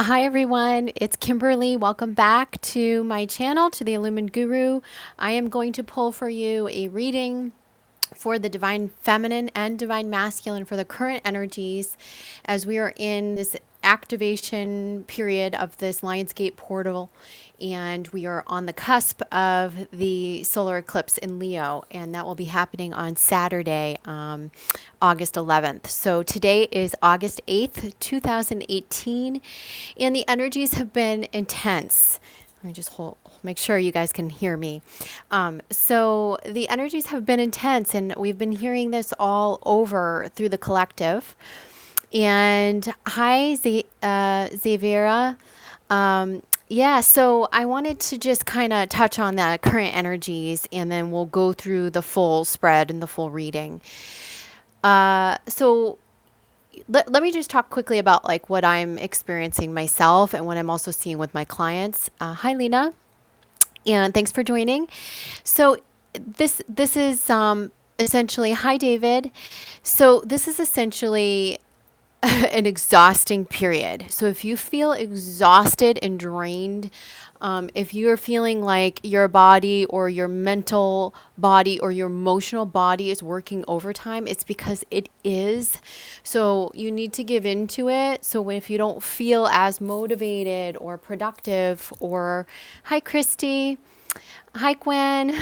Hi everyone, it's Kimberly. Welcome back to my channel, to the Illumined Guru. I am going to pull for you a reading for the divine feminine and divine masculine for the current energies as we are in this activation period of this Lionsgate portal, and we are on the cusp of the solar eclipse in Leo, and that will be happening on Saturday, August 11th. So today is August 8th, 2018, and the energies have been intense. Let me just make sure you guys can hear me. So the energies have been intense, and we've been hearing this all over through the collective. And hi, Zavira. Yeah, so I wanted to just kind of touch on the current energies, and then we'll go through the full spread and the full reading. So let me just talk quickly about like what I'm experiencing myself and what I'm also seeing with my clients. Hi, Lena, and thanks for joining. So this is essentially hi, David. So this is essentially an exhausting period. So if you feel exhausted and drained, if you're feeling like your body or your mental body or your emotional body is working overtime, it's because it is. So you need to give into it. So if you don't feel as motivated or productive, or hi, Christy. Hi, Gwen.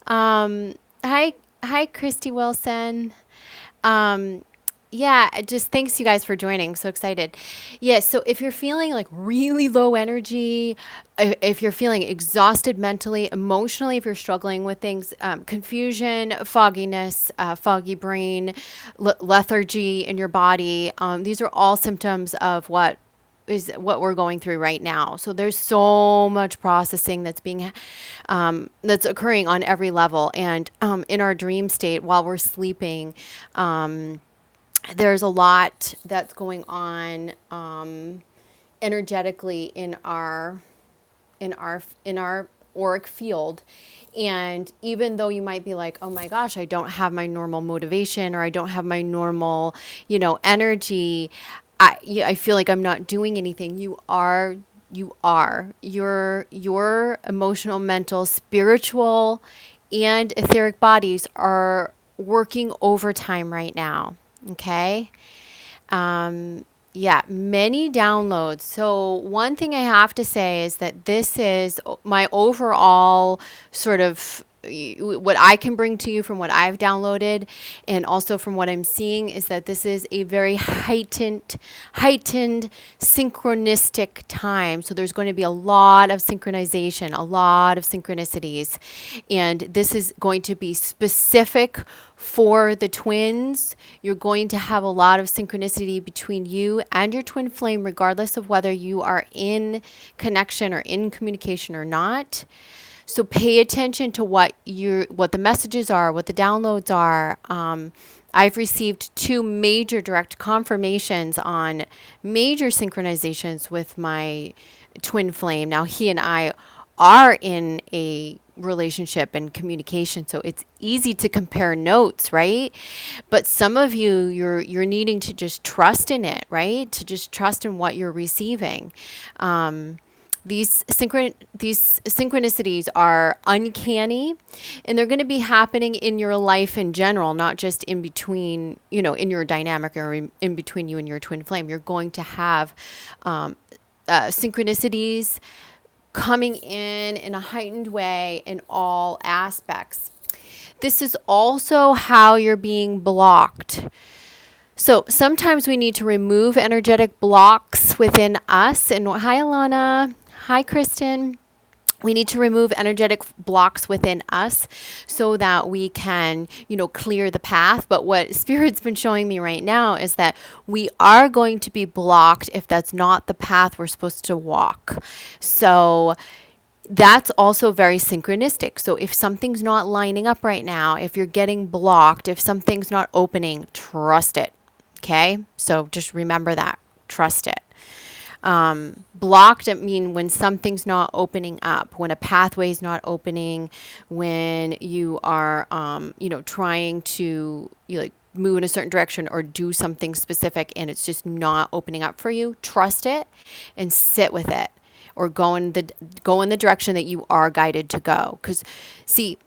Hi, hi, Christy Wilson. Um, yeah, just thanks you guys for joining. So excited. Yeah, so if you're feeling like really low energy, if you're feeling exhausted mentally, emotionally, if you're struggling with things, confusion, fogginess, foggy brain, lethargy in your body, these are all symptoms of what we're going through right now. So there's so much processing that's occurring on every level, and in our dream state while we're sleeping. There's a lot that's going on energetically in our auric field. And even though you might be like, oh my gosh, I don't have my normal motivation, or I don't have my normal, energy, I feel like I'm not doing anything. Your emotional, mental, spiritual, and etheric bodies are working overtime right now. Okay. Yeah, many downloads. So, one thing I have to say is that this is my overall sort of what I can bring to you from what I've downloaded, and also from what I'm seeing, is that this is a very heightened synchronistic time. So there's going to be a lot of synchronization, a lot of synchronicities, and this is going to be specific for the twins. You're going to have a lot of synchronicity between you and your twin flame, regardless of whether you are in connection or in communication or not. So pay attention to what the messages are, what the downloads are. I've received two major direct confirmations on major synchronizations with my twin flame. Now he and I are in a relationship and communication, so it's easy to compare notes, right? But some of you're needing to just trust in it, right? To just trust in what you're receiving. These synchronicities are uncanny, and they're going to be happening in your life in general, not just in between, in your dynamic, or in between you and your twin flame. You're going to have synchronicities coming in a heightened way in all aspects. This is also how you're being blocked. So sometimes we need to remove energetic blocks within us. And hi, Alana. Hi, Kristen. We need to remove energetic blocks within us so that we can, clear the path. But what Spirit's been showing me right now is that we are going to be blocked if that's not the path we're supposed to walk. So that's also very synchronistic. So if something's not lining up right now, if you're getting blocked, if something's not opening, trust it. Okay? So just remember that. Trust it. Blocked, I mean when something's not opening up, when a pathway is not opening, when you are, trying to move in a certain direction or do something specific and it's just not opening up for you, trust it and sit with it, or go in the direction that you are guided to go. Cuz see,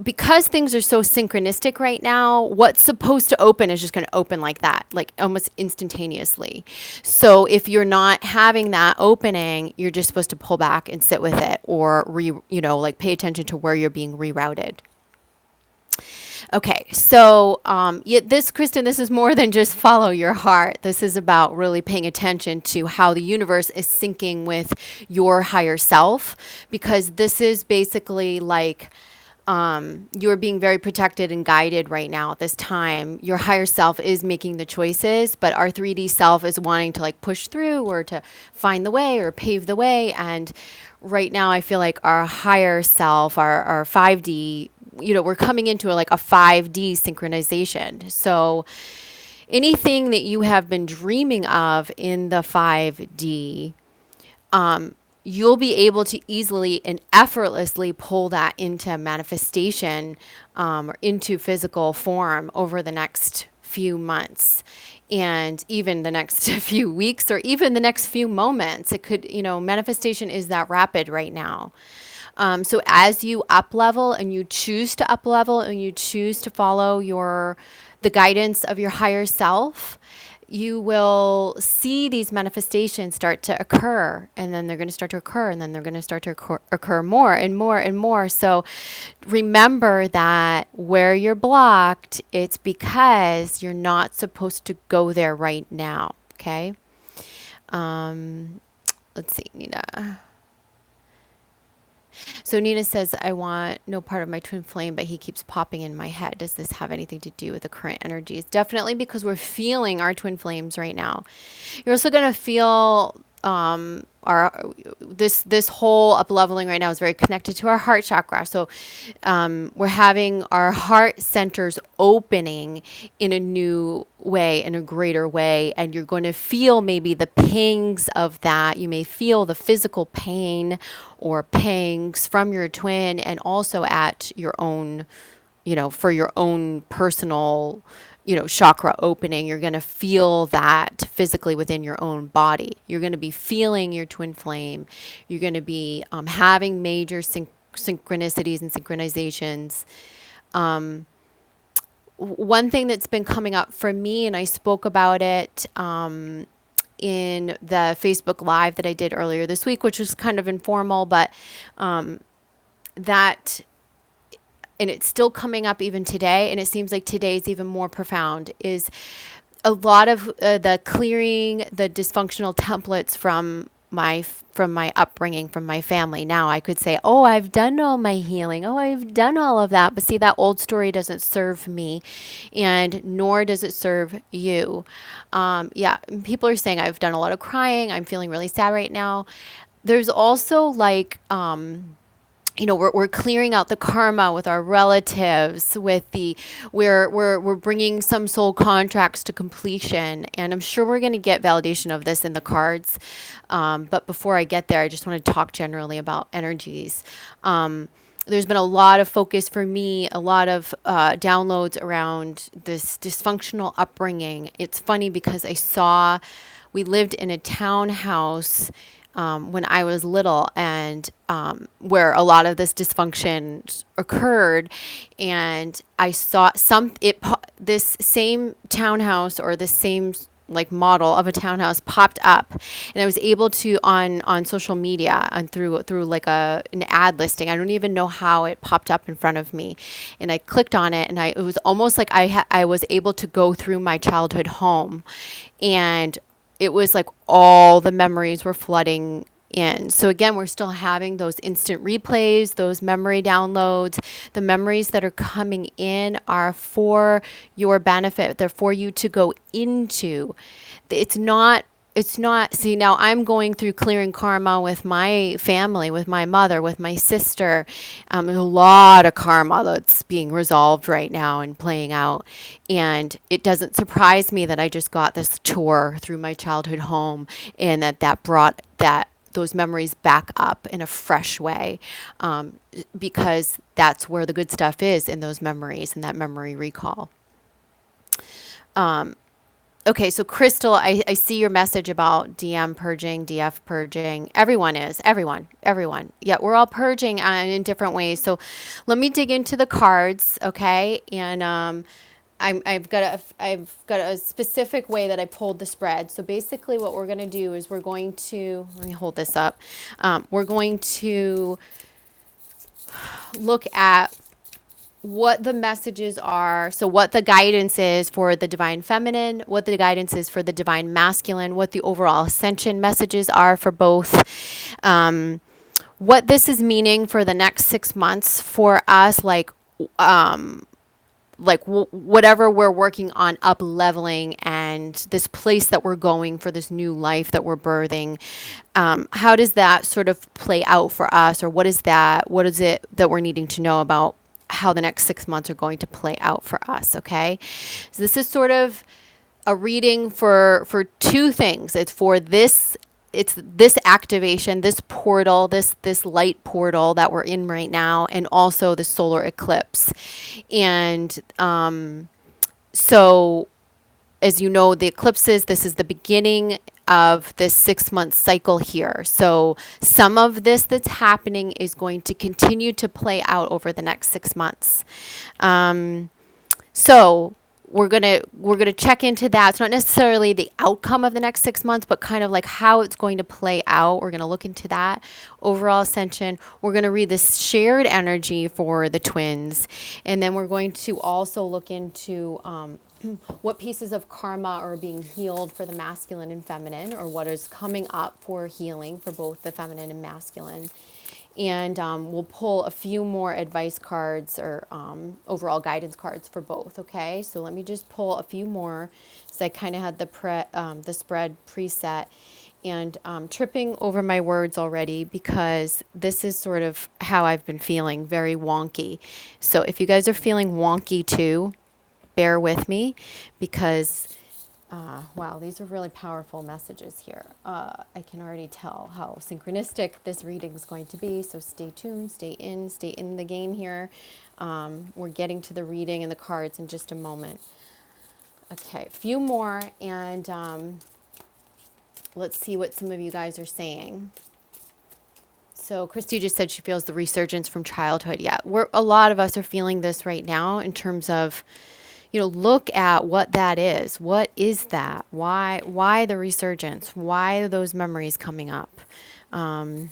because things are so synchronistic right now, what's supposed to open is just going to open like that, like almost instantaneously. So if you're not having that opening, you're just supposed to pull back and sit with it, or like pay attention to where you're being rerouted. Okay, so yeah, Kristen, this is more than just follow your heart. This is about really paying attention to how the universe is syncing with your higher self, because this is basically like you're being very protected and guided right now at this time. Your higher self is making the choices, but our 3D self is wanting to like push through or to find the way or pave the way. And right now, I feel like our higher self, our 5D, we're coming into like a 5D synchronization. So anything that you have been dreaming of in the 5D, you'll be able to easily and effortlessly pull that into manifestation, or into physical form over the next few months, and even the next few weeks, or even the next few moments. It could, manifestation is that rapid right now. So as you up level and you choose to up level and you choose to follow the guidance of your higher self, you will see these manifestations start to occur, and then they're going to start to occur, and then they're going to start to occur more and more and more. So remember that where you're blocked, it's because you're not supposed to go there right now. Okay. Let's see, Nina. So Nina says, I want no part of my twin flame, but he keeps popping in my head. Does this have anything to do with the current energies? Definitely, because we're feeling our twin flames right now. You're also going to feel our this whole up leveling right now is very connected to our heart chakra. So we're having our heart centers opening in a new way, in a greater way, and you're going to feel maybe the pangs of that. You may feel the physical pain or pangs from your twin, and also at your own, for your own personal, chakra opening. You're going to feel that physically within your own body. You're going to be feeling your twin flame. You're going to be having major synchronicities and synchronizations. One thing that's been coming up for me, and I spoke about it in the Facebook Live that I did earlier this week, which was kind of informal, but that, and it's still coming up even today, and it seems like today is even more profound, is a lot of the clearing the dysfunctional templates from my upbringing, from my family. Now I could say, oh, I've done all my healing. Oh, I've done all of that. But see, that old story doesn't serve me, and nor does it serve you. Yeah, people are saying I've done a lot of crying. I'm feeling really sad right now. There's also like, we're clearing out the karma with our relatives, with we're bringing some soul contracts to completion, and I'm sure we're going to get validation of this in the cards. But before I get there, I just want to talk generally about energies. There's been a lot of focus for me, a lot of downloads around this dysfunctional upbringing. It's funny because we lived in a townhouse when I was little, and where a lot of this dysfunction occurred, and I saw this same townhouse, or the same like model of a townhouse popped up, and I was able to on social media and through like an ad listing. I don't even know how it popped up in front of me, and I clicked on it, and it was almost like I was able to go through my childhood home, and it was like all the memories were flooding in. So again, we're still having those instant replays, those memory downloads. The memories that are coming in are for your benefit. They're for you to go into. It's not, see, now I'm going through clearing karma with my family, with my mother, with my sister. There's a lot of karma that's being resolved right now and playing out. And it doesn't surprise me that I just got this tour through my childhood home, and that brought those memories back up in a fresh way, because that's where the good stuff is, in those memories and that memory recall. Okay, so Crystal, I see your message about DM purging, DF purging. Everyone is, everyone. Yeah, we're all purging in different ways. So let me dig into the cards, okay? And I've got a specific way that I pulled the spread. So basically, what we're gonna do is we're going to let me hold this up. We're going to look at what the messages are. So, what the guidance is for the divine feminine, what the guidance is for the divine masculine, what the overall ascension messages are for both. Um, what this is meaning for the next 6 months for us, whatever we're working on up leveling and this place that we're going for this new life that we're birthing, how does that sort of play out for us, or what is it that we're needing to know about how the next 6 months are going to play out for us? Okay, so this is sort of a reading for two things. It's this activation, this portal, this light portal that we're in right now, and also the solar eclipse. And so, as you know, the eclipses, this is the beginning of this 6 month cycle here. So some of this that's happening is going to continue to play out over the next 6 months. So we're gonna check into that. It's not necessarily the outcome of the next 6 months, but kind of like how it's going to play out. We're gonna look into that overall ascension. We're gonna read this shared energy for the twins, and then we're going to also look into what pieces of karma are being healed for the masculine and feminine, or what is coming up for healing for both the feminine and masculine. And we'll pull a few more advice cards or overall guidance cards for both. Okay, so let me just pull a few more. So I kind of had the spread preset, and tripping over my words already because this is sort of how I've been feeling, very wonky. So if you guys are feeling wonky too, bear with me because wow, these are really powerful messages here. I can already tell how synchronistic this reading is going to be. So stay tuned, stay in the game here. We're getting to the reading and the cards in just a moment. Okay, a few more, and let's see what some of you guys are saying. So Christy just said she feels the resurgence from childhood. Yeah, a lot of us are feeling this right now in terms of, look at what that is. What is that? Why the resurgence? Why are those memories coming up? And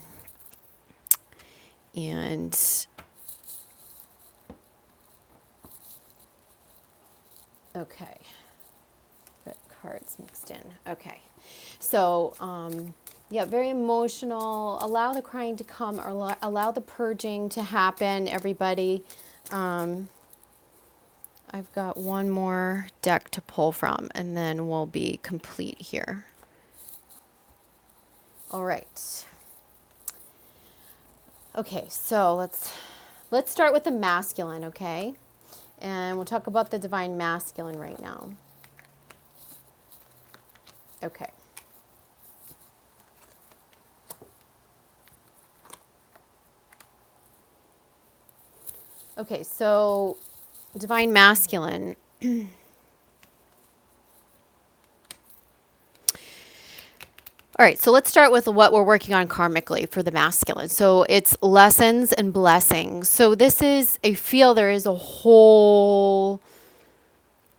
okay, got cards mixed in. Okay, so yeah, very emotional. Allow the crying to come, or allow the purging to happen. Everybody. I've got one more deck to pull from, and then we'll be complete here. All right. Okay, so let's start with the masculine, okay? And we'll talk about the divine masculine right now. Okay. Okay, so divine masculine. All right, so let's start with what we're working on karmically for the masculine. So it's lessons and blessings. So this is, I feel there is a whole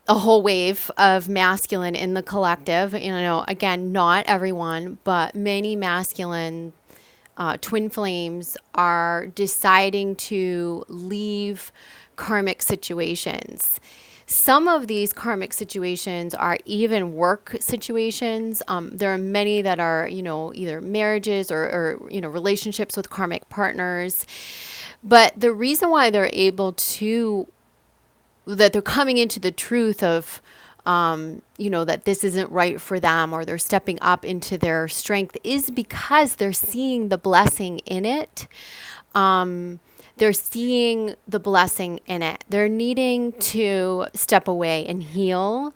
wave of masculine in the collective. Again, not everyone, but many masculine twin flames are deciding to leave karmic situations. Some of these karmic situations are even work situations. There are many that are, either marriages or relationships with karmic partners. But the reason why that they're coming into the truth of, that this isn't right for them, or they're stepping up into their strength, is because they're seeing the blessing in it. They're seeing the blessing in it. They're needing to step away and heal.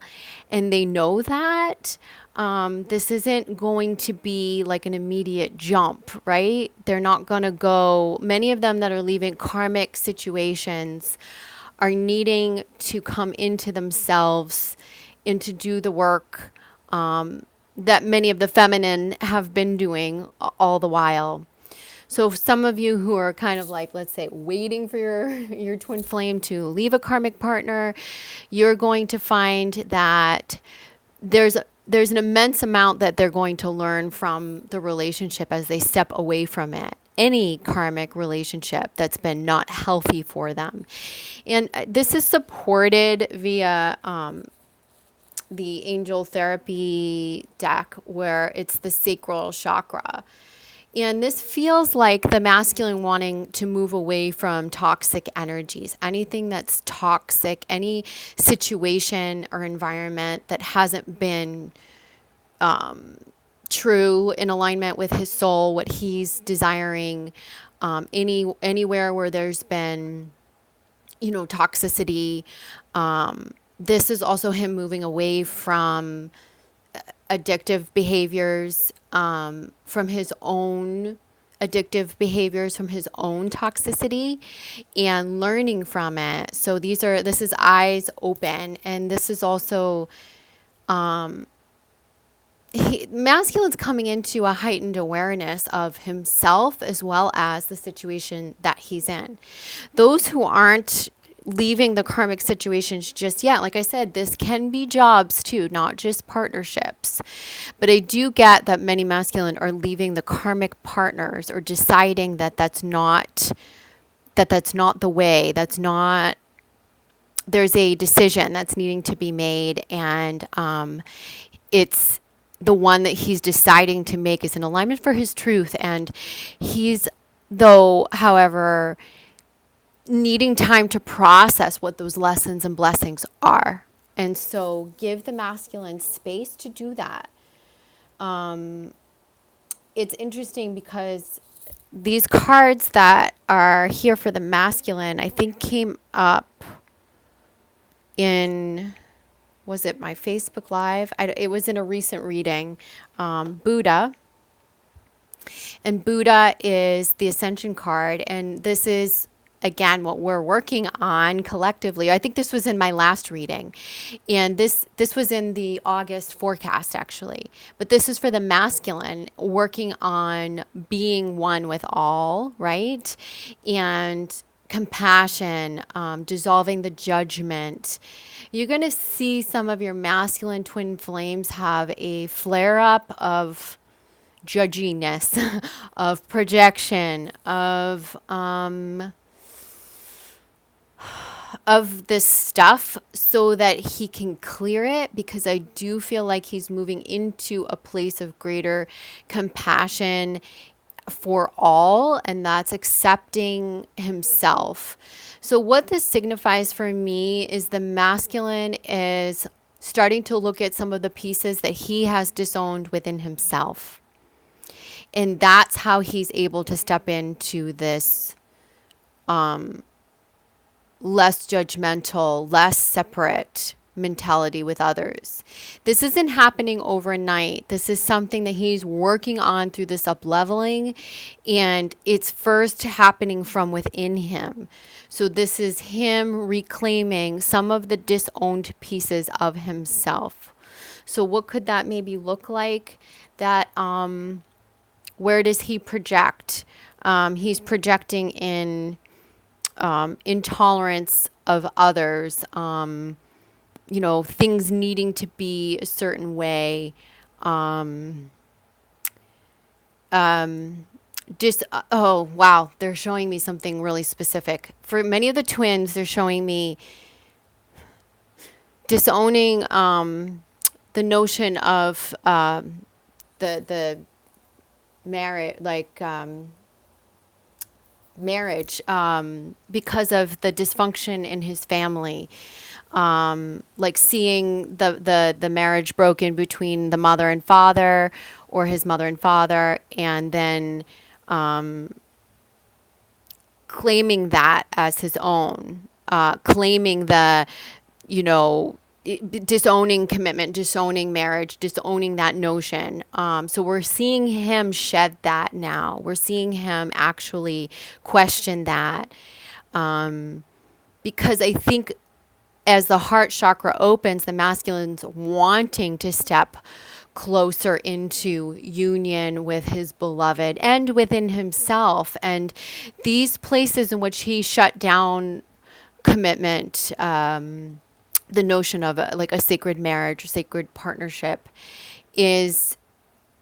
And they know that this isn't going to be like an immediate jump, right? They're not going to go, many of them that are leaving karmic situations are needing to come into themselves and to do the work that many of the feminine have been doing all the while. So some of you who are kind of like, let's say, waiting for your twin flame to leave a karmic partner, you're going to find that there's an immense amount that they're going to learn from the relationship as they step away from it. Any karmic relationship that's been not healthy for them. And this is supported via the angel therapy deck, where it's the sacral chakra. And this feels like the masculine wanting to move away from toxic energies. Anything that's toxic, any situation or environment that hasn't been true in alignment with his soul, what he's desiring, anywhere where there's been, toxicity. This is also him moving away from addictive behaviors, from his own addictive behaviors, from his own toxicity, and learning from it. So this is eyes open, and this is also masculine's coming into a heightened awareness of himself as well as the situation that he's in. Those who aren't leaving the karmic situations just yet, like I said, this can be jobs too, not just partnerships. But I do get that many masculine are leaving the karmic partners or deciding that that's not the way. That's not There's a decision that's needing to be made, and it's the one that he's deciding to make is in alignment for his truth. And he's, though, however, needing time to process what those lessons and blessings are. And so give the masculine space to do that. It's interesting because these cards that are here for the masculine, I think came up in, was it my Facebook Live? It was in a recent reading. Buddha. And Buddha is the Ascension card. And this is, again, what we're working on collectively. I think this was in my last reading. And this was in the August forecast, actually. But this is for the masculine, working on being one with all, right? And compassion, dissolving the judgment. You're going to see some of your masculine twin flames have a flare up of judginess, of projection, of this stuff, so that he can clear it, because I do feel like he's moving into a place of greater compassion for all, and that's accepting himself. So what this signifies for me is the masculine is starting to look at some of the pieces that he has disowned within himself. And that's how he's able to step into this less judgmental, less separate mentality with others. This isn't happening overnight. This is something that he's working on through this up leveling, and it's first happening from within him. So this is him reclaiming some of the disowned pieces of himself. So what could that maybe look like? That where does he project? He's projecting in intolerance of others, things needing to be a certain way. Just, oh, wow, they're showing me something really specific. For many of the twins, they're showing me disowning the notion of the marriage, like marriage, because of the dysfunction in his family. Like seeing the marriage broken between the mother and father, or his mother and father, and then claiming that as his own, claiming the, disowning commitment, disowning marriage, disowning that notion. So we're seeing him shed that now. We're seeing him actually question that. because I think as the heart chakra opens, the masculine's wanting to step closer into union with his beloved and within himself. And these places in which he shut down commitment, the notion of like a sacred marriage, sacred partnership, is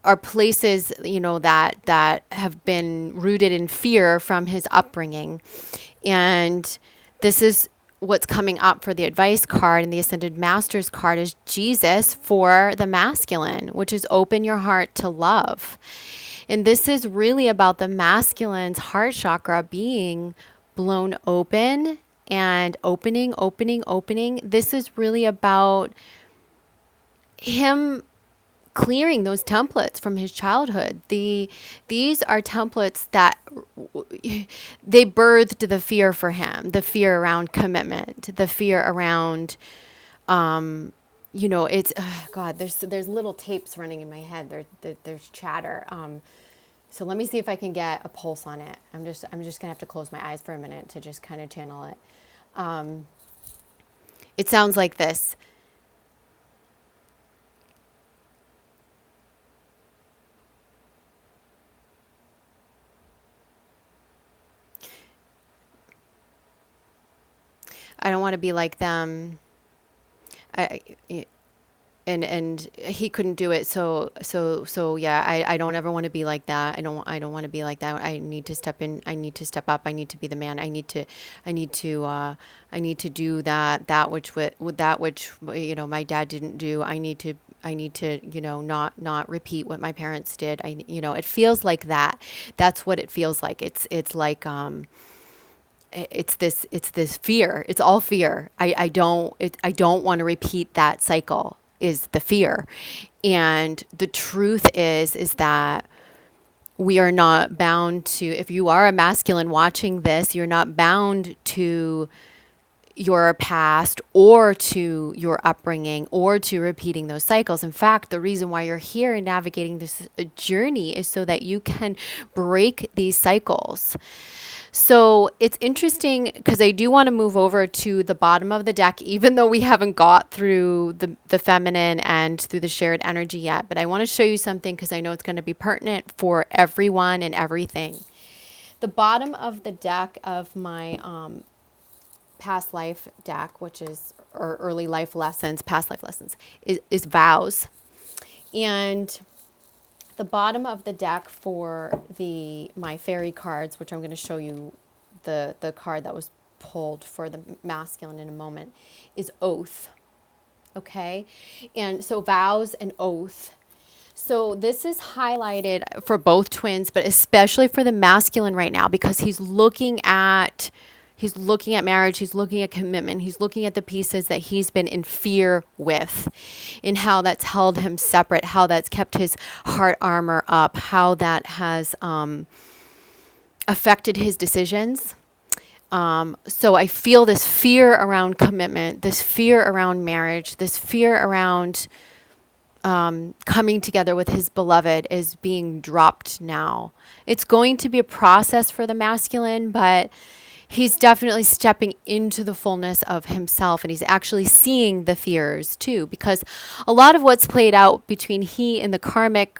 are places, that have been rooted in fear from his upbringing. And this is what's coming up for the advice card, and the ascended masters card is Jesus for the masculine, which is open your heart to love. And this is really about the masculine's heart chakra being blown open and opening. This is really about him clearing those templates from his childhood. These are templates that they birthed the fear for him, the fear around commitment, the fear around, it's God. There's little tapes running in my head. There's chatter. So let me see if I can get a pulse on it. I'm just gonna have to close my eyes for a minute to just kind of channel it. It sounds like this. I don't want to be like them. I, and he couldn't do it. So yeah, I don't ever want to be like that. I don't want to be like that. I need to step in. I need to step up. I need to be the man. I need to do that which with that which my dad didn't do. I need to not repeat what my parents did. It feels like that. That's what it feels like. It's like it's this fear. It's all fear. I don't want to repeat that cycle, is the fear. And the truth is that we are not bound to, if you are a masculine watching this, you're not bound to your past or to your upbringing or to repeating those cycles. In fact, the reason why you're here and navigating this journey is so that you can break these cycles. So it's interesting because I do want to move over to the bottom of the deck, even though we haven't got through the feminine and through the shared energy yet. But I want to show you something because I know it's going to be pertinent for everyone and everything. The bottom of the deck of my past life deck, which is or early life lessons, past life lessons, is vows. And the bottom of the deck for the my fairy cards, which I'm going to show you the card that was pulled for the masculine in a moment, is oath. Okay? And so vows and oath. So this is highlighted for both twins, but especially for the masculine right now because he's looking at marriage, he's looking at commitment, he's looking at the pieces that he's been in fear with, and how that's held him separate, how that's kept his heart armor up, how that has affected his decisions. So I feel this fear around commitment, this fear around marriage, this fear around coming together with his beloved is being dropped now. It's going to be a process for the masculine, but he's definitely stepping into the fullness of himself, and he's actually seeing the fears too, because a lot of what's played out between he and the karmic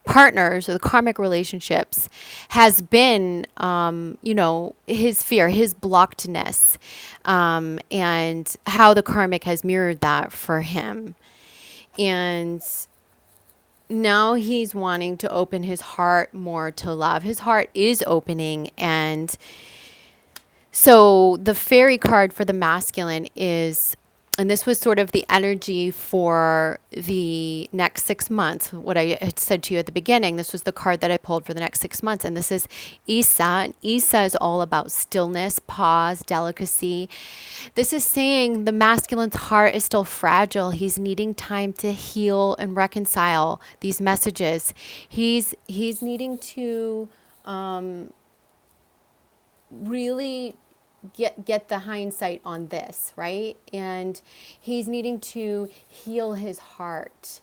partners or the karmic relationships has been, his fear, his blockedness, and how the karmic has mirrored that for him. And now he's wanting to open his heart more to love. His heart is opening. And so the fairy card for the masculine is, and this was sort of the energy for the next 6 months. What I had said to you at the beginning, this was the card that I pulled for the next 6 months. And this is Isa. And Isa is all about stillness, pause, delicacy. This is saying the masculine's heart is still fragile. He's needing time to heal and reconcile these messages. He's needing to really get the hindsight on this, right? And he's needing to heal his heart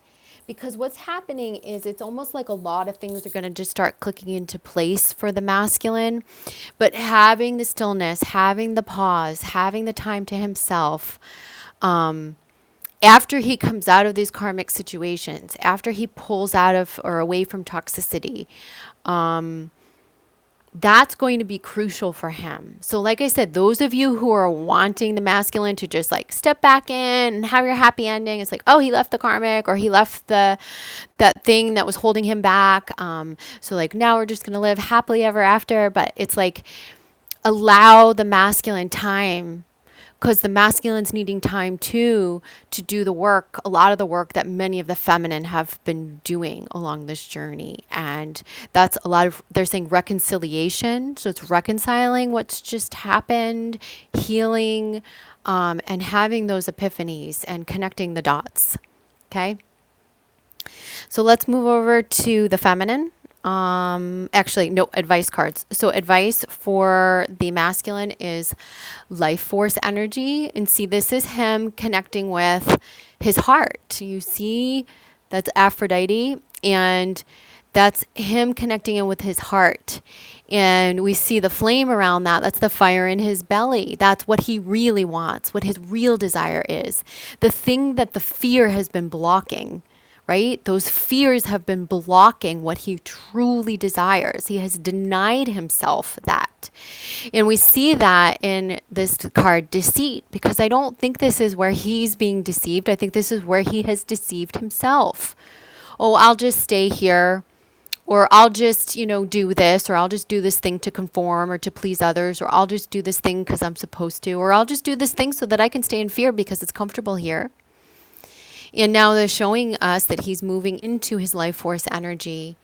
Because what's happening is it's almost like a lot of things are going to just start clicking into place for the masculine. But having the stillness, having the pause, having the time to himself, after he comes out of these karmic situations, after he pulls out of or away from toxicity, that's going to be crucial for him. So, like I said, those of you who are wanting the masculine to just like step back in and have your happy ending, it's like, oh, he left the karmic or he left that thing that was holding him back. So like now we're just gonna live happily ever after. But it's like allow the masculine time, because the masculine's needing time too to do the work, a lot of the work that many of the feminine have been doing along this journey. And that's a lot of, they're saying reconciliation. So it's reconciling what's just happened, healing, and having those epiphanies and connecting the dots. Okay. So let's move over to the feminine. Actually, no, advice cards. So advice for the masculine is life force energy. And see, this is him connecting with his heart. You see, that's Aphrodite, and that's him connecting in with his heart. And we see the flame around that. That's the fire in his belly. That's what he really wants, what his real desire is. The thing that the fear has been blocking, right? Those fears have been blocking what he truly desires. He has denied himself that. And we see that in this card, deceit, because I don't think this is where he's being deceived. I think this is where he has deceived himself. Oh, I'll just stay here, or I'll just, do this, or I'll just do this thing to conform or to please others, or I'll just do this thing because I'm supposed to, or I'll just do this thing so that I can stay in fear because it's comfortable here. And now they're showing us that he's moving into his life force energy.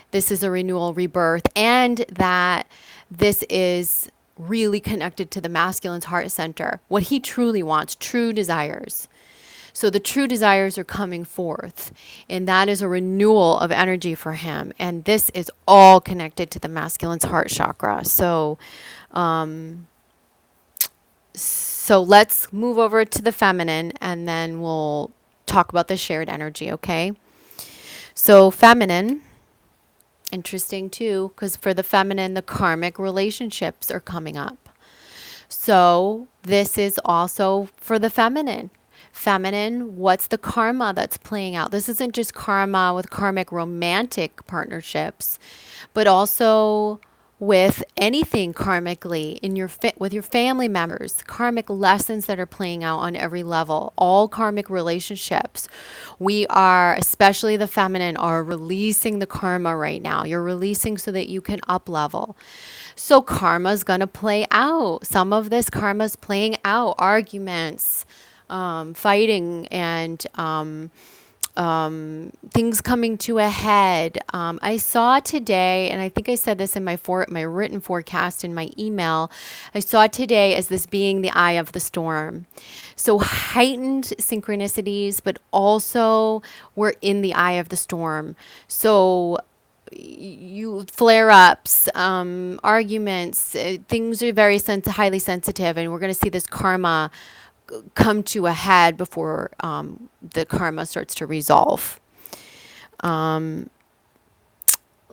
This is a renewal, rebirth, and that this is really connected to the masculine's heart center, what he truly wants, true desires. So the true desires are coming forth, and that is a renewal of energy for him. And this is all connected to the masculine's heart chakra. So let's move over to the feminine, and then we'll talk about the shared energy, okay? So feminine, interesting too, because for the feminine, the karmic relationships are coming up. So this is also for the feminine. Feminine, what's the karma that's playing out? This isn't just karma with karmic romantic partnerships, but also with anything karmically in your with your family members, karmic lessons that are playing out on every level, all karmic relationships. We are, especially the feminine, are releasing the karma right now. You're releasing so that you can up level. So karma's going to play out. Some of this karma's playing out, arguments, fighting, and things coming to a head. I saw today, and I think I said this in my written forecast in my email. I saw today as this being the eye of the storm. So heightened synchronicities, but also we're in the eye of the storm. So you flare ups, arguments, things are very highly sensitive, and we're going to see this karma come to a head before the karma starts to resolve.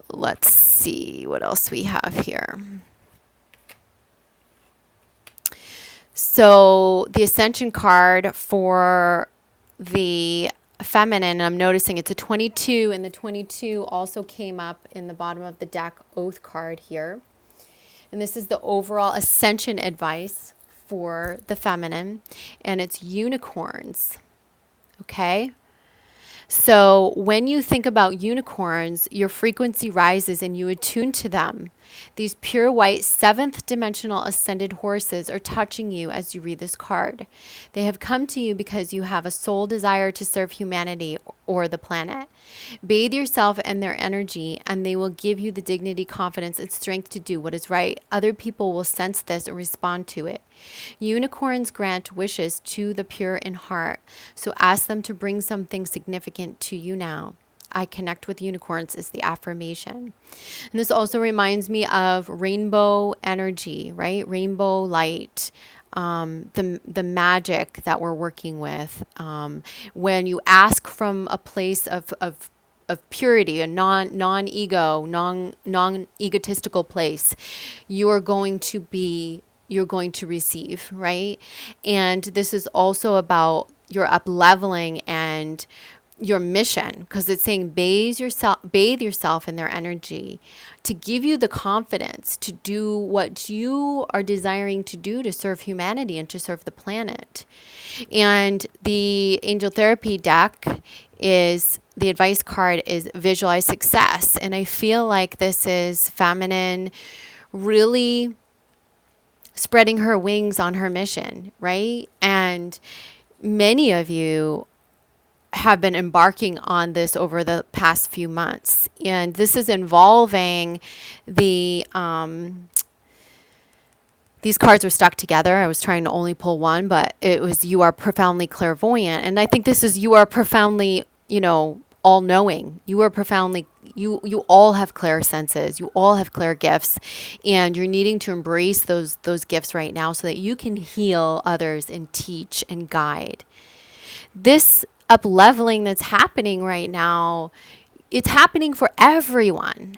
Let's see what else we have here. So the Ascension card for the feminine, I'm noticing it's a 22, and the 22 also came up in the bottom of the deck Oath card here. And this is the overall Ascension advice for the feminine, and it's unicorns. Okay? So when you think about unicorns, your frequency rises and you attune to them. These pure white seventh dimensional ascended horses are touching you as you read this card. They have come to you because you have a soul desire to serve humanity or the planet. Bathe yourself in their energy, and they will give you the dignity, confidence, and strength to do what is right. Other people will sense this and respond to it. Unicorns grant wishes to the pure in heart, so ask them to bring something significant to you now. I connect with unicorns is the affirmation. And this also reminds me of rainbow energy, right? Rainbow light. the magic that we're working with. When you ask from a place of purity, a non-ego, non-egotistical place, you're going to be you're going to receive, right? And this is also about your up leveling and your mission, because it's saying bathe yourself in their energy to give you the confidence to do what you are desiring to do, to serve humanity and to serve the planet. And the angel therapy deck is the advice card is visualize success. And I feel like this is feminine really spreading her wings on her mission, right? And many of you have been embarking on this over the past few months. And this is involving the these cards were stuck together. I was trying to only pull one, but it was you are profoundly clairvoyant. And I think this is you are profoundly, all knowing. You are profoundly you all have clear senses. You all have clear gifts, and you're needing to embrace those gifts right now so that you can heal others and teach and guide. This up leveling that's happening right now, it's happening for everyone,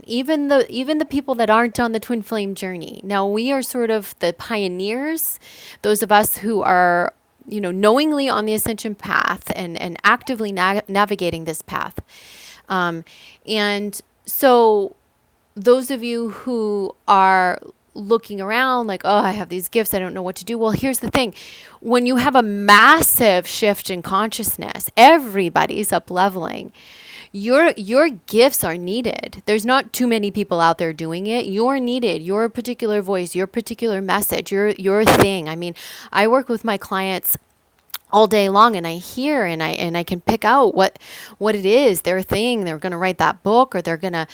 even the people that aren't on the twin flame journey. Now we are sort of the pioneers, those of us who are knowingly on the ascension path and actively navigating this path. And so those of you who are looking around like, oh, I have these gifts, I don't know what to do. Well, here's the thing. When you have a massive shift in consciousness, everybody's up leveling. Your gifts are needed. There's not too many people out there doing it. You're needed. Your particular voice, your particular message, your thing. I mean, I work with my clients all day long, and I hear and I can pick out what it is, their thing. They're going to write that book, or they're going to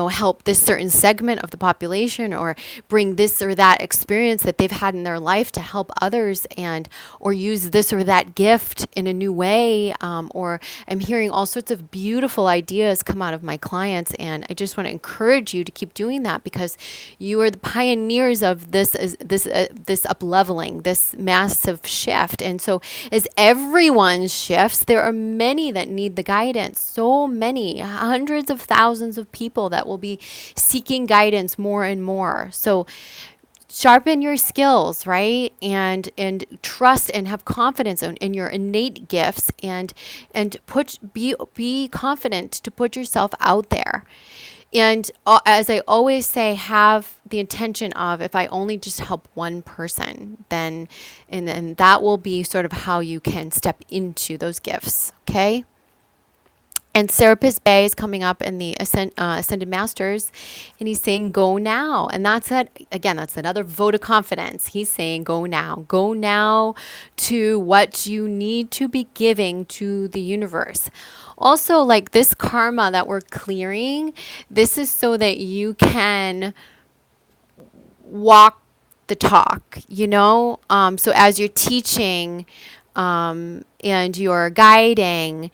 help this certain segment of the population, or bring this or that experience that they've had in their life to help others, and or use this or that gift in a new way. Or I'm hearing all sorts of beautiful ideas come out of my clients, and I just want to encourage you to keep doing that, because you are the pioneers of this up leveling, this massive shift. And so as everyone shifts, there are many that need the guidance. So many, hundreds of thousands of people that will be seeking guidance more and more. So sharpen your skills, right? And trust and have confidence in your innate gifts, and be confident to put yourself out there. And as I always say, have the intention of, if I only just help one person, then that will be sort of how you can step into those gifts. Okay. And Serapis Bey is coming up in the Ascended Masters, and he's saying, go now. And that's it. Again, that's another vote of confidence. He's saying, go now. Go now to what you need to be giving to the universe. Also, like this karma that we're clearing, this is so that you can walk the talk, So as you're teaching and you're guiding,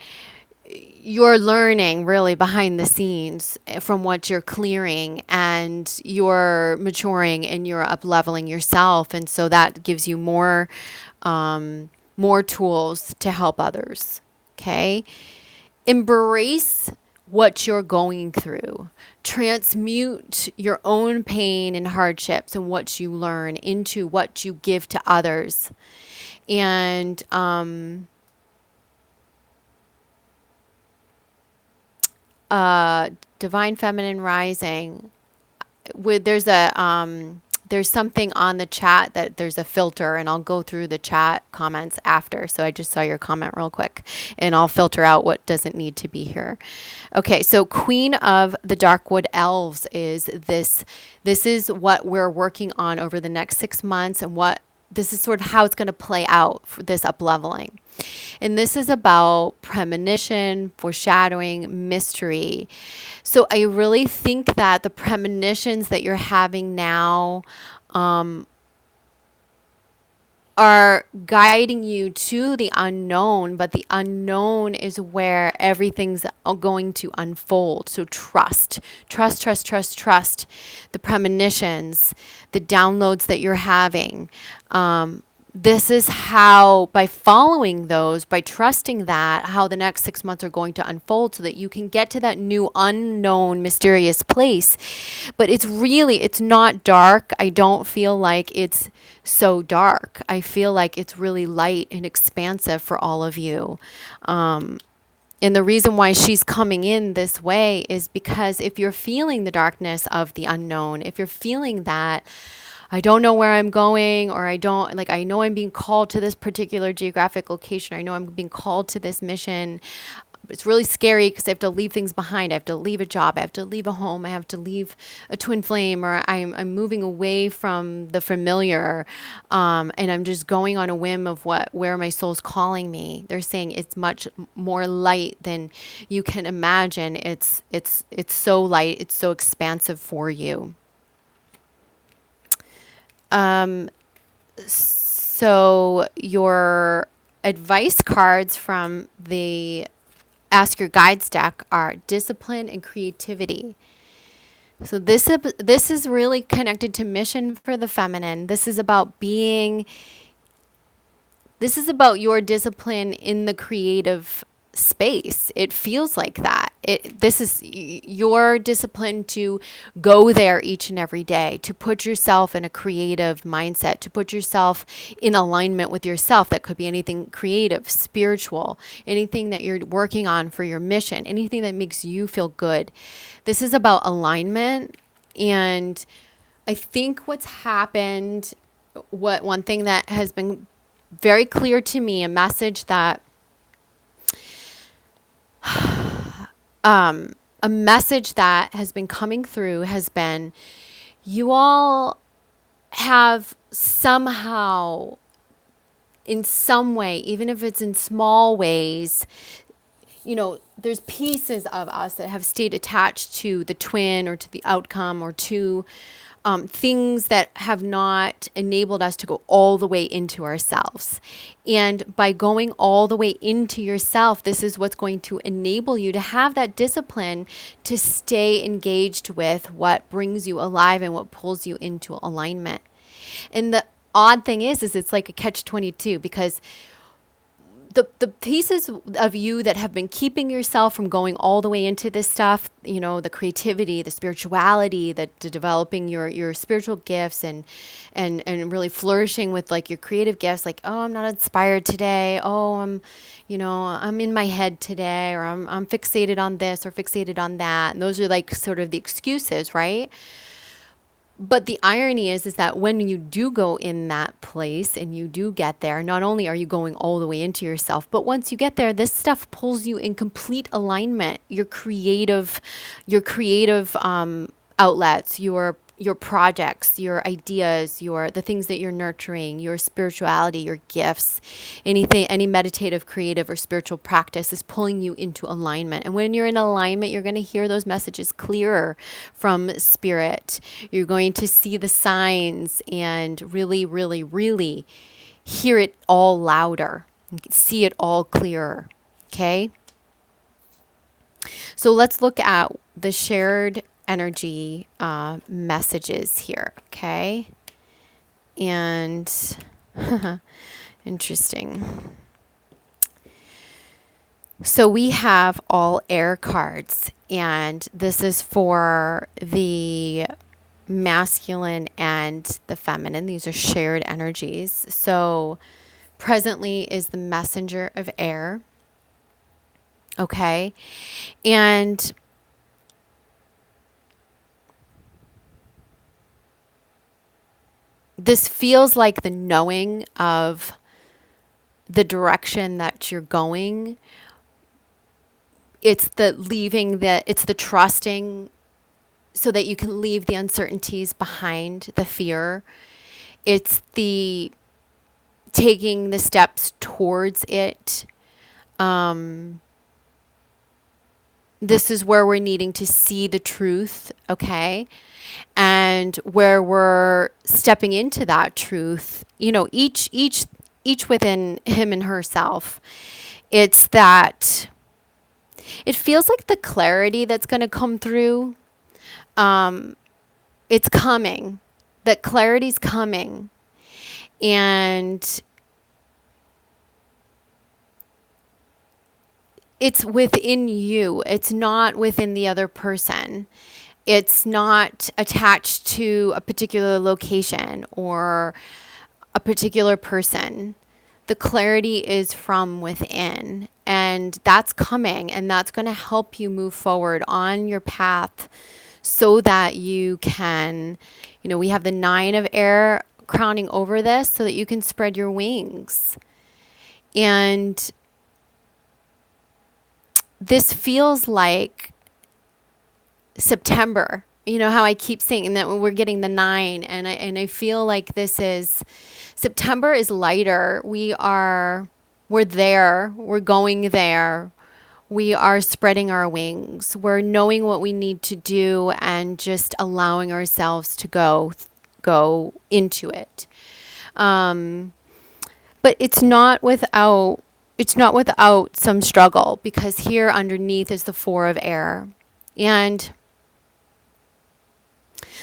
you're learning really behind the scenes from what you're clearing, and you're maturing and you're up leveling yourself. And so that gives you more tools to help others. Okay. Embrace what you're going through. Transmute your own pain and hardships and what you learn into what you give to others. And, Divine Feminine Rising, there's something on the chat that there's a filter, and I'll go through the chat comments after. So I just saw your comment real quick, and I'll filter out what doesn't need to be here. Okay, so Queen of the Darkwood Elves is this. This is what we're working on over the next 6 months, and what this is sort of how it's going to play out for this up leveling. And this is about premonition, foreshadowing, mystery. So I really think that the premonitions that you're having now, are guiding you to the unknown, but the unknown is where everything's going to unfold. So trust the premonitions, the downloads that you're having. This is how, by following those, by trusting that, how the next 6 months are going to unfold so that you can get to that new unknown mysterious place. But it's not dark. I don't feel like it's so dark. I feel like it's really light and expansive for all of you. And the reason why she's coming in this way is because if you're feeling the darkness of the unknown, if you're feeling that, I don't know where I'm going, or I don't, like, I know I'm being called to this particular geographic location. I know I'm being called to this mission. It's really scary because I have to leave things behind. I have to leave a job. I have to leave a home. I have to leave a twin flame, or I'm moving away from the familiar, and I'm just going on a whim of where my soul's calling me. They're saying it's much more light than you can imagine. It's so light. It's so expansive for you. So your advice cards from the Ask Your Guides deck are discipline and creativity. So this is really connected to mission for the feminine. This is about your discipline in the creative space. It feels like that. This is your discipline to go there each and every day, to put yourself in a creative mindset, to put yourself in alignment with yourself. That could be anything creative, spiritual, anything that you're working on for your mission, anything that makes you feel good. This is about alignment. And I think what's happened, what one thing that has been very clear to me, a message that a message that has been coming through has been, you all have somehow, in some way, even if it's in small ways, there's pieces of us that have stayed attached to the twin or to the outcome or to things that have not enabled us to go all the way into ourselves. And by going all the way into yourself, this is what's going to enable you to have that discipline to stay engaged with what brings you alive and what pulls you into alignment. And the odd thing is it's like a catch 22, because the pieces of you that have been keeping yourself from going all the way into this stuff, the creativity, the spirituality, the developing your spiritual gifts, and really flourishing with like your creative gifts, like, oh, I'm not inspired today. Oh, I'm in my head today, or I'm fixated on this or fixated on that. And those are like sort of the excuses, right? But the irony is that when you do go in that place and you do get there, not only are you going all the way into yourself, but once you get there, this stuff pulls you in complete alignment. Your creative outlets, your projects, your ideas, the things that you're nurturing, your spirituality, your gifts, any meditative, creative, or spiritual practice is pulling you into alignment. And when you're in alignment, you're going to hear those messages clearer from spirit. You're going to see the signs and really, really, really hear it all louder, see it all clearer. Okay? So let's look at the shared energy messages here, okay? And interesting. So we have all air cards, and this is for the masculine and the feminine. These are shared energies. So presently is the messenger of air, okay? And this feels like the knowing of the direction that you're going. It's the trusting so that you can leave the uncertainties behind, the fear. It's the taking the steps towards it. This is where we're needing to see the truth, okay? And and where we're stepping into that truth, each within him and herself. It's that it feels like the clarity that's going to come through. It's coming. That clarity's coming. And it's within you. It's not within the other person. It's not attached to a particular location or a particular person. The clarity is from within, and that's coming, and that's going to help you move forward on your path so that you can, we have the 9 of air crowning over this so that you can spread your wings. And this feels like September. You know how I keep saying that we're getting the 9, and I feel like this is September is lighter. We're there. We're going there. We are spreading our wings. We're knowing what we need to do and just allowing ourselves to go into it. But it's not without some struggle, because here underneath is the 4 of air. And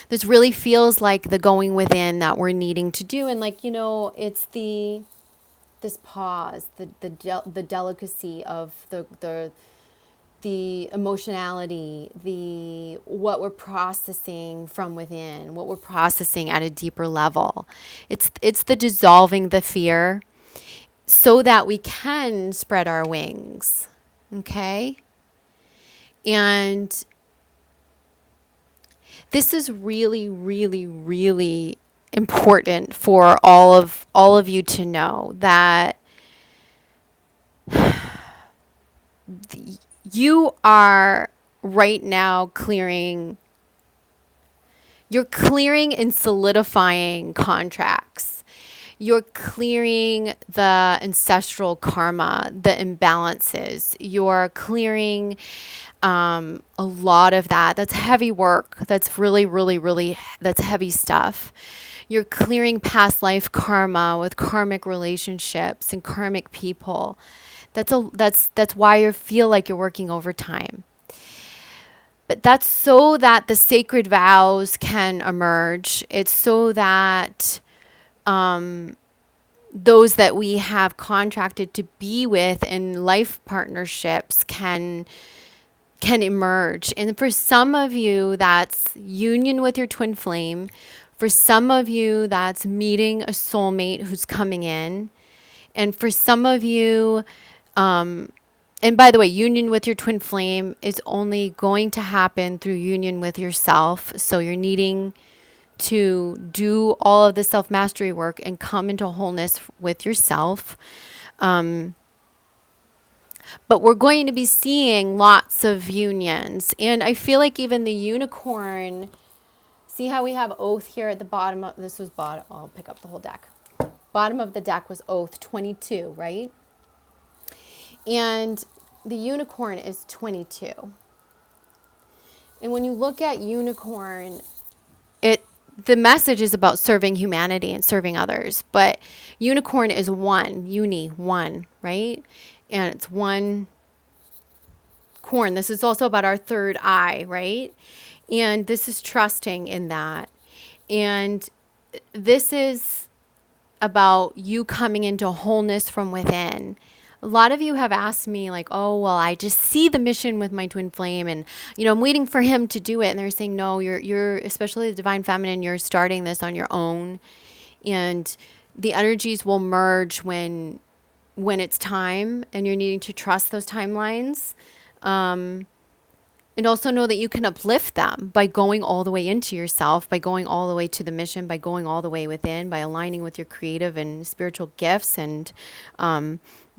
this really feels like the going within that we're needing to do. And it's this pause, the delicacy of the emotionality, the what we're processing from within, what we're processing at a deeper level. It's the dissolving the fear so that we can spread our wings. Okay? And this is really, really, really important for all of you to know that you are right now you're clearing and solidifying contracts. You're clearing the ancestral karma, the imbalances. You're clearing a lot of that. That's heavy work. That's really, really, really, that's heavy stuff. You're clearing past life karma with karmic relationships and karmic people. That's why you feel like you're working overtime. But that's so that the sacred vows can emerge. It's so that those that we have contracted to be with in life partnerships can emerge. And for some of you, that's union with your twin flame. For some of you, that's meeting a soulmate who's coming in. And for some of you, and by the way, union with your twin flame is only going to happen through union with yourself. So you're needing to do all of the self-mastery work and come into wholeness with yourself. But we're going to be seeing lots of unions. And I feel like even the unicorn, see how we have oath here at the bottom of, this was bottom, I'll pick up the whole deck. Bottom of the deck was oath 22, right? And the unicorn is 22. And when you look at unicorn, the message is about serving humanity and serving others. But unicorn is one, right? And it's one corn. This is also about our third eye, right? And this is trusting in that. And this is about you coming into wholeness from within. A lot of you have asked me like, oh, well, I just see the mission with my twin flame and, I'm waiting for him to do it. And they're saying, no, you're, especially the divine feminine, you're starting this on your own. And the energies will merge when it's time, and you're needing to trust those timelines. And also know that you can uplift them by going all the way into yourself, by going all the way to the mission, by going all the way within, by aligning with your creative and spiritual gifts, and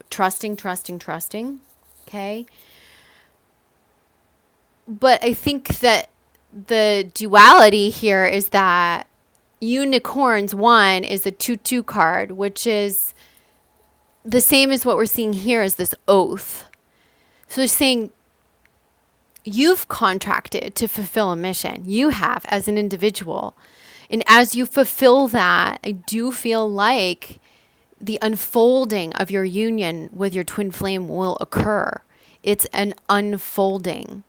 trusting. Okay. But I think that the duality here is that unicorns 1 is a 2-2 card, which is the same as what we're seeing here as this oath. So they're saying you've contracted to fulfill a mission. You have as an individual. And as you fulfill that, I do feel like the unfolding of your union with your twin flame will occur. It's an unfolding.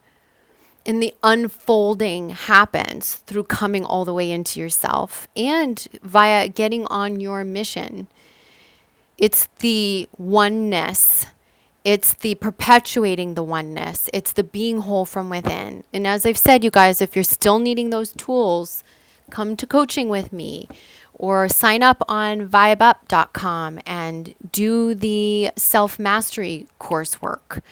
And the unfolding happens through coming all the way into yourself and via getting on your mission. It's the oneness. It's the perpetuating the oneness. It's the being whole from within. And as I've said, you guys, if you're still needing those tools, come to coaching with me or sign up on vibeup.com and do the self mastery coursework.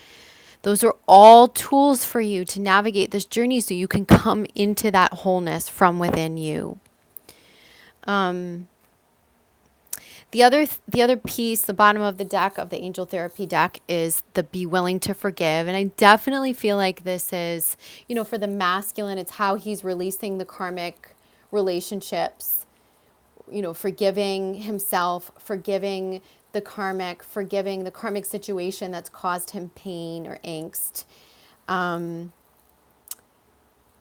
Those are all tools for you to navigate this journey so you can come into that wholeness from within you. The other piece, the bottom of the deck of the angel therapy deck is the be willing to forgive. And I definitely feel like this is, for the masculine, it's how he's releasing the karmic relationships, forgiving himself, forgiving the karmic situation that's caused him pain or angst.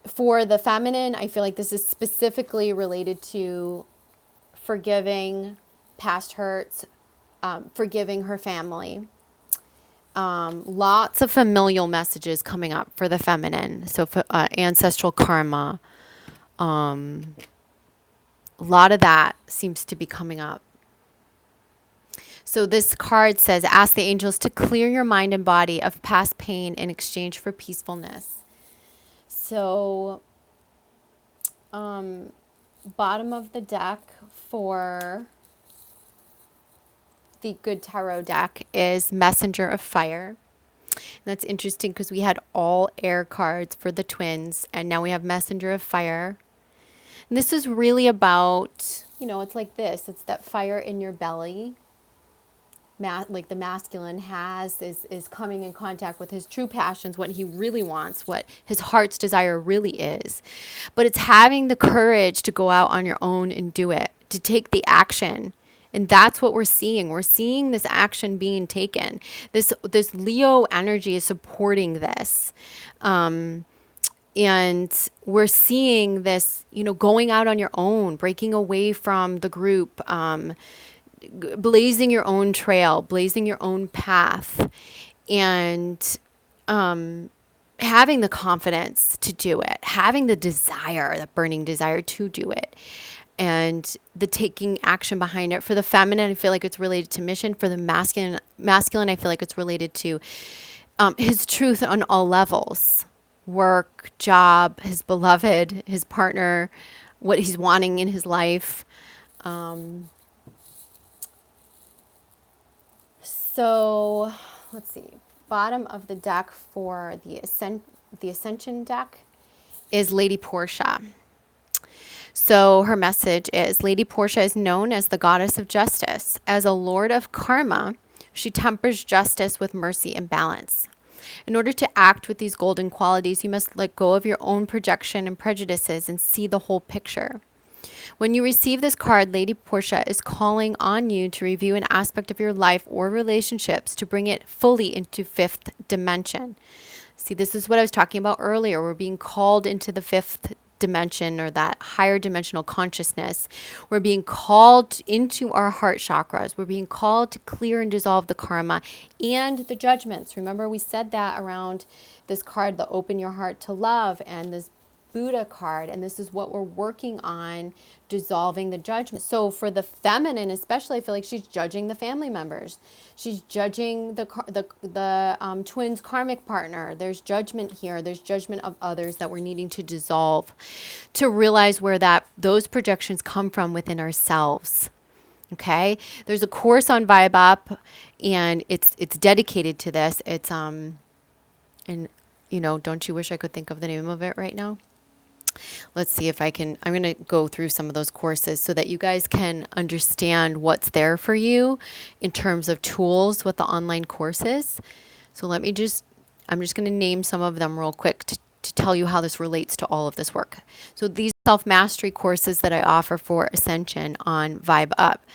For the feminine, I feel like this is specifically related to forgiving past hurts, forgiving her family. Lots of familial messages coming up for the feminine. So for, ancestral karma. A lot of that seems to be coming up. So this card says, ask the angels to clear your mind and body of past pain in exchange for peacefulness. So, bottom of the deck for the Good Tarot deck is Messenger of Fire. And that's interesting because we had all air cards for the twins, and now we have Messenger of Fire. And this is really about, it's like this. It's that fire in your belly. Like the masculine is coming in contact with his true passions, what he really wants, what his heart's desire really is. But it's having the courage to go out on your own and do it, to take the action. And that's what we're seeing. We're seeing this action being taken. This Leo energy is supporting this. And we're seeing this, going out on your own, breaking away from the group, blazing your own trail, blazing your own path, and having the confidence to do it, having the desire, the burning desire to do it, and the taking action behind it. For the feminine, I feel like it's related to mission. For the masculine, I feel like it's related to his truth on all levels: work, job, his beloved, his partner, what he's wanting in his life. So let's see. Bottom of the deck for the Ascension deck is Lady Portia. So her message is, Lady Portia is known as the goddess of justice. As a lord of karma, she tempers justice with mercy and balance. In order to act with these golden qualities, you must let go of your own projection and prejudices and see the whole picture. When you receive this card, Lady Portia is calling on you to review an aspect of your life or relationships to bring it fully into fifth dimension. See, this is what I was talking about earlier. We're being called into the fifth dimension, or that higher dimensional consciousness. We're being called into our heart chakras. We're being called to clear and dissolve the karma and the judgments. Remember, we said that around this card, the Open Your Heart to Love, and this Buddha card, and this is what we're working on, dissolving the judgment. So for the feminine especially, I feel like she's judging the family members. She's judging the twins' karmic partner. There's judgment here. There's judgment of others that we're needing to dissolve, to realize where those projections come from within ourselves. Okay, there's a course on Vibe Up, and it's dedicated to this. It's and don't you wish I could think of the name of it right now? Let's see if I can. I'm going to go through some of those courses so that you guys can understand what's there for you in terms of tools with the online courses. So I'm just going to name some of them real quick to tell you how this relates to all of this work. So these self-mastery courses that I offer for Ascension on Vibe Up.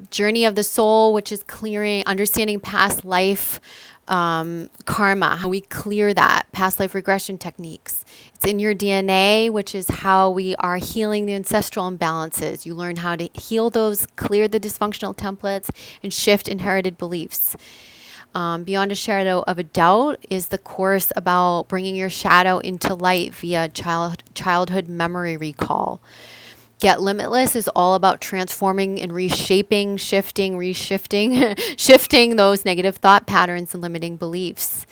Journey of the soul, which is clearing, understanding past life karma, how we clear that, past life regression techniques. It's in your DNA, which is how we are healing the ancestral imbalances. You learn how to heal those, clear the dysfunctional templates, and shift inherited beliefs. Beyond a shadow of a doubt is the course about bringing your shadow into light via childhood memory recall. Get Limitless is all about transforming and reshaping, shifting, reshifting, shifting those negative thought patterns and limiting beliefs.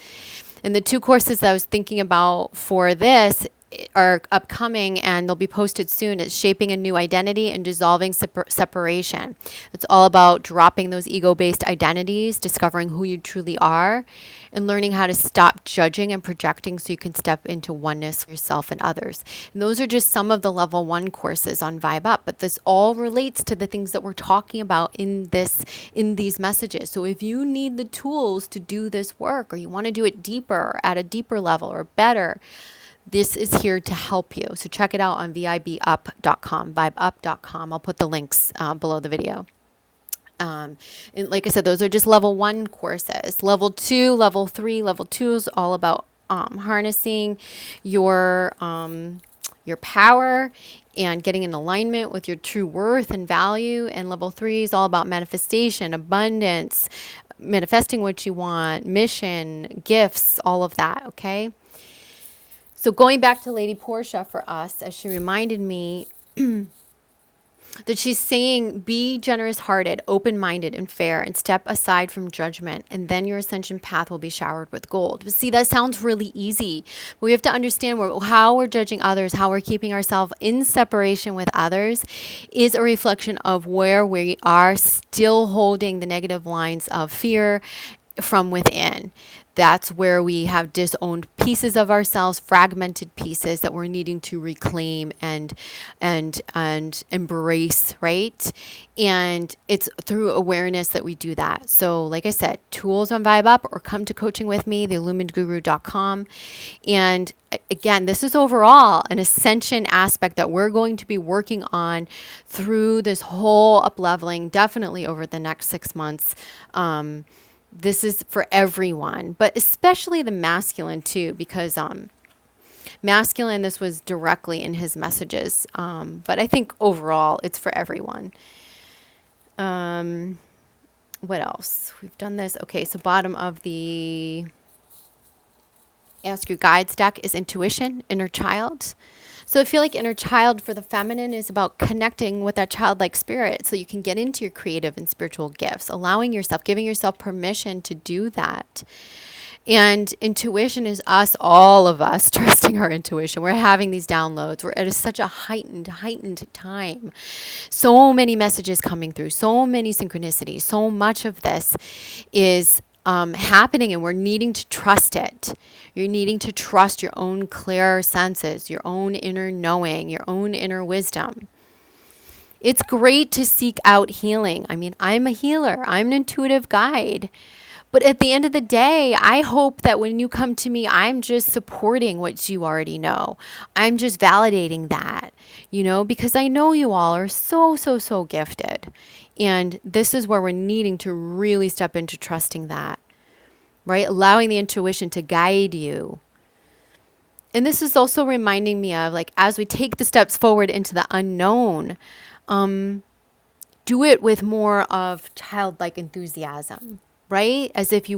And the two courses I was thinking about for this are upcoming and they'll be posted soon. It's Shaping a New Identity and Dissolving Separation. It's all about dropping those ego-based identities, discovering who you truly are, and learning how to stop judging and projecting so you can step into oneness with yourself and others. And those are just some of the level 1 courses on Vibe Up, but this all relates to the things that we're talking about in these messages. So if you need the tools to do this work, or you want to do it deeper, or at a deeper level or better, this is here to help you. So check it out on vibup.com, vibeup.com. I'll put the links below the video. And like I said, those are just level 1 courses. Level 2, level 3, level 2 is all about harnessing your power and getting in alignment with your true worth and value. And level 3 is all about manifestation, abundance, manifesting what you want, mission, gifts, all of that. Okay. So going back to Lady Portia for us, as she reminded me that she's saying, be generous hearted, open minded, and fair, and step aside from judgment, and then your ascension path will be showered with gold. But see, that sounds really easy. We have to understand how we're judging others, how we're keeping ourselves in separation with others, is a reflection of where we are still holding the negative lines of fear from within. That's where we have disowned pieces of ourselves, fragmented pieces that we're needing to reclaim and embrace, right? And it's through awareness that we do that. So like I said, tools on Vibe Up, or come to coaching with me, theilluminedguru.com. And again, this is overall an ascension aspect that we're going to be working on through this whole up leveling, definitely over the next 6 months. This is for everyone, but especially the masculine too, because masculine, this was directly in his messages. But I think overall it's for everyone. What else? We've done this. Okay, so bottom of the Ask Your Guides deck is intuition, inner child. So I feel like inner child for the feminine is about connecting with that childlike spirit so you can get into your creative and spiritual gifts, allowing yourself, giving yourself permission to do that. And intuition is us, all of us, trusting our intuition. We're having these downloads. We're at such a heightened time. So many messages coming through, so many synchronicities. So much of this is happening, and we're needing to trust it. You're needing to trust your own clear senses, your own inner knowing, your own inner wisdom. It's great to seek out healing. I mean, I'm a healer. I'm an intuitive guide. But at the end of the day, I hope that when you come to me, I'm just supporting what you already know. I'm just validating that, because I know you all are so gifted. And this is where we're needing to really step into trusting that, right? Allowing the intuition to guide you. And this is also reminding me of, like, as we take the steps forward into the unknown, do it with more of childlike enthusiasm, right? As if you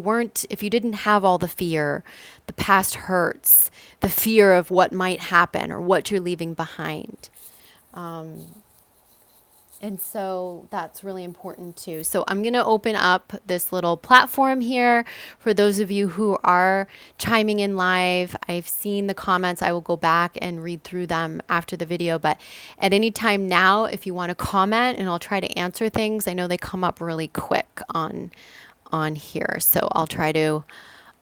didn't have all the fear, the past hurts, the fear of what might happen or what you're leaving behind. And so that's really important too. So I'm going to open up this little platform here for those of you who are chiming in live. I've seen the comments. I will go back and read through them after the video. But at any time now, if you want to comment, and I'll try to answer things. I know they come up really quick on here. So I'll try to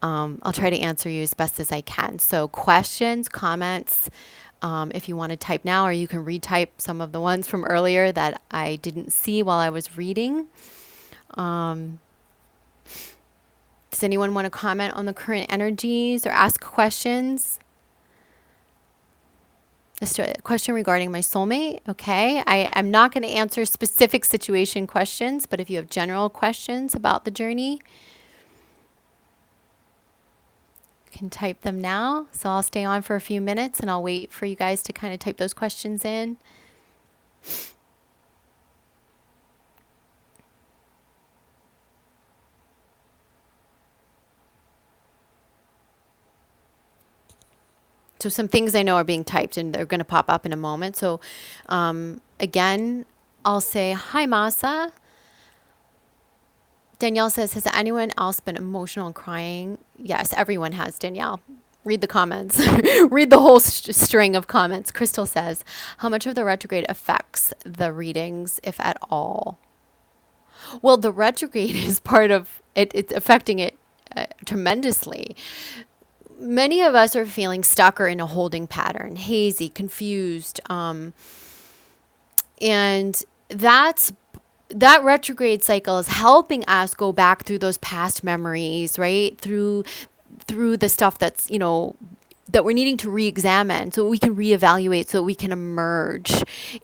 answer you as best as I can. So questions, comments, if you want to type now, or you can retype some of the ones from earlier that I didn't see while I was reading. Does anyone want to comment on the current energies or ask questions? This question regarding my soulmate. Okay. I'm not going to answer specific situation questions, but if you have general questions about the journey, you can type them now. So I'll stay on for a few minutes and I'll wait for you guys to kind of type those questions in. So some things I know are being typed and they're going to pop up in a moment. So again, I'll say, hi, Masa. Danielle says, has anyone else been emotional and crying? Yes, everyone has, Danielle. Read the comments. Read the whole string of comments. Crystal says, how much of the retrograde affects the readings, if at all? Well, the retrograde is part of it, it's affecting it tremendously. Many of us are feeling stuck or in a holding pattern, hazy, confused. And that retrograde cycle is helping us go back through those past memories, right? Through the stuff that's, that we're needing to re-examine so we can reevaluate so we can emerge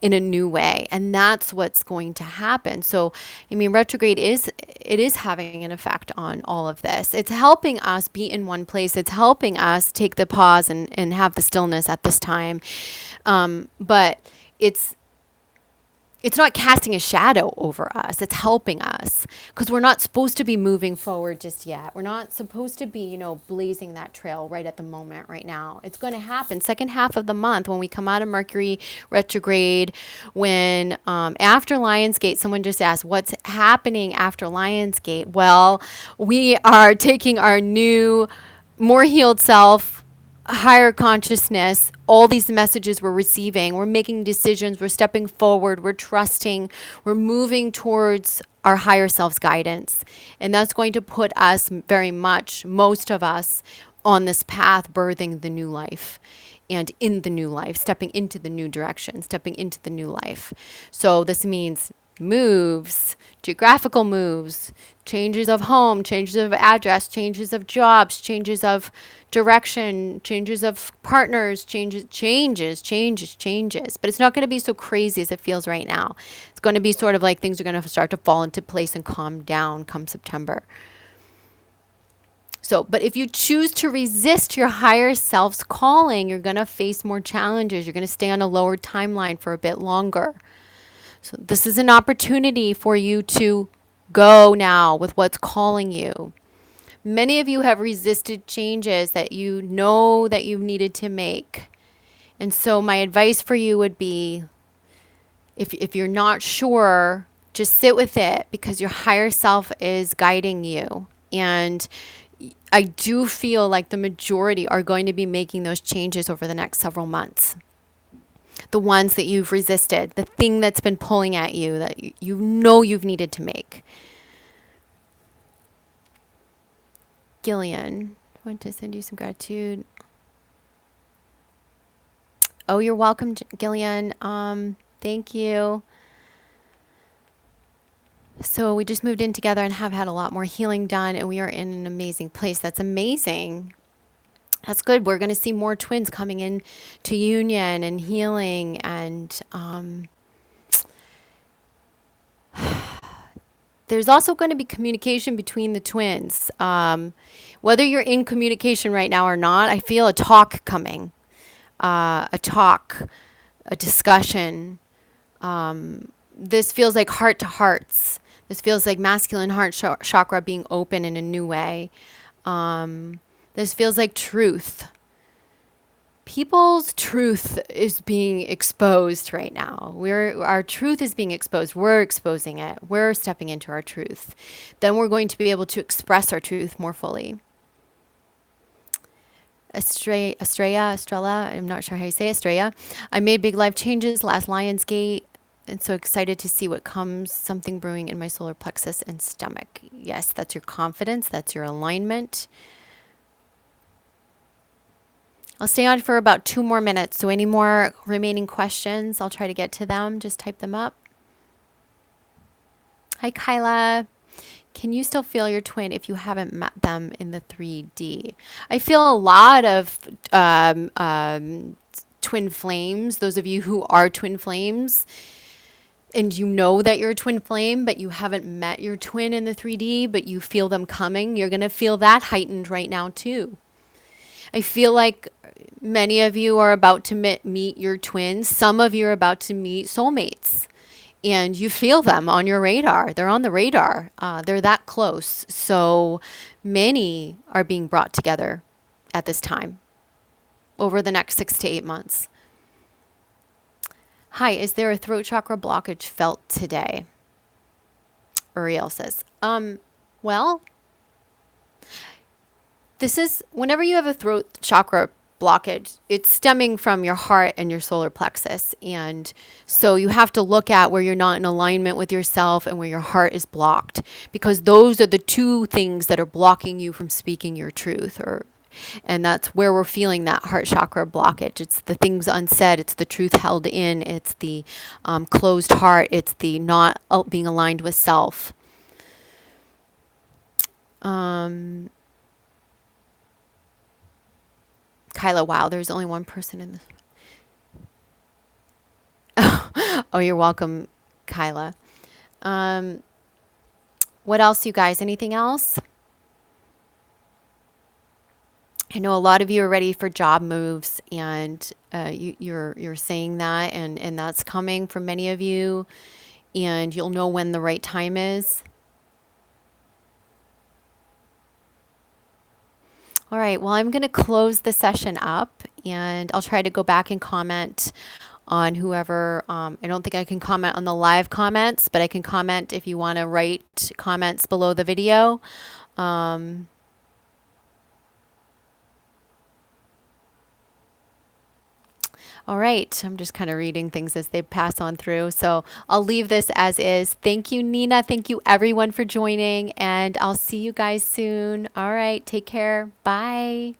in a new way. And that's what's going to happen. So, I mean, retrograde is having an effect on all of this. It's helping us be in one place. It's helping us take the pause and have the stillness at this time. But it's it's not casting a shadow over us. It's helping us because we're not supposed to be moving forward just yet. We're not supposed to be, blazing that trail right at the moment, right now. It's going to happen second half of the month when we come out of Mercury retrograde. When after Lionsgate, someone just asked, what's happening after Lionsgate? Well, we are taking our new, more healed self, higher consciousness, all these messages we're receiving, we're making decisions, we're stepping forward, we're trusting, we're moving towards our higher self's guidance. And that's going to put us very much, most of us, on this path, birthing the new life and in the new life, stepping into the new direction, stepping into the new life. So this means moves, geographical moves, changes of home, changes of address, changes of jobs, changes of direction, changes of partners, changes. But it's not going to be so crazy as it feels right now. It's going to be sort of like things are going to start to fall into place and calm down come September. So, but if you choose to resist your higher self's calling, you're going to face more challenges. You're going to stay on a lower timeline for a bit longer. So, this is an opportunity for you to go now with what's calling you. Many of you have resisted changes that you know that you needed to make. And so, my advice for you would be if you're not sure, just sit with it because your higher self is guiding you. And I do feel like the majority are going to be making those changes over the next several months. The ones that you've resisted, the thing that's been pulling at you that you know you've needed to make. Gillian, I want to send you some gratitude. Oh, you're welcome, Gillian. Thank you. So we just moved in together and have had a lot more healing done, and we are in an amazing place. That's amazing. That's good. We're going to see more twins coming in to union and healing, and there's also going to be communication between the twins. Whether you're in communication right now or not, I feel a talk coming, a discussion. This feels like heart to hearts. This feels like masculine heart chakra being open in a new way. This feels like truth. People's truth is being exposed right now. Our truth is being exposed. We're exposing it. We're stepping into our truth. Then we're going to be able to express our truth more fully. Estrella, I'm not sure how you say Estrella. I made big life changes last Lionsgate and so excited to see what comes. Something brewing in my solar plexus and stomach. Yes, that's your confidence. That's your alignment. I'll stay on for about 2 more minutes. So any more remaining questions, I'll try to get to them. Just type them up. Hi, Kyla. Can you still feel your twin if you haven't met them in the 3D? I feel a lot of twin flames, those of you who are twin flames, and you know that you're a twin flame, but you haven't met your twin in the 3D, but you feel them coming, you're going to feel that heightened right now too. I feel like many of you are about to meet your twins. Some of you are about to meet soulmates, and you feel them on your radar. They're on the radar. They're that close. So many are being brought together at this time over the next 6 to 8 months. Hi, is there a throat chakra blockage felt today? Uriel says, well, this is whenever you have a throat chakra blockage, it's stemming from your heart and your solar plexus. And so you have to look at where you're not in alignment with yourself and where your heart is blocked, because those are the two things that are blocking you from speaking your truth, and that's where we're feeling that heart chakra blockage. It's the things unsaid. It's the truth held in. It's the closed heart. It's the not being aligned with self. Kyla, wow, there's only one person in the... Oh, you're welcome, Kyla. What else, you guys? Anything else? I know a lot of you are ready for job moves, and you're saying that, and that's coming for many of you, and you'll know when the right time is. All right, well, I'm going to close the session up, and I'll try to go back and comment on whoever. I don't think I can comment on the live comments, but I can comment if you want to write comments below the video. All right, I'm just kind of reading things as they pass on through. So I'll leave this as is. Thank you, Nina. Thank you, everyone, for joining, and I'll see you guys soon. All right, take care. Bye.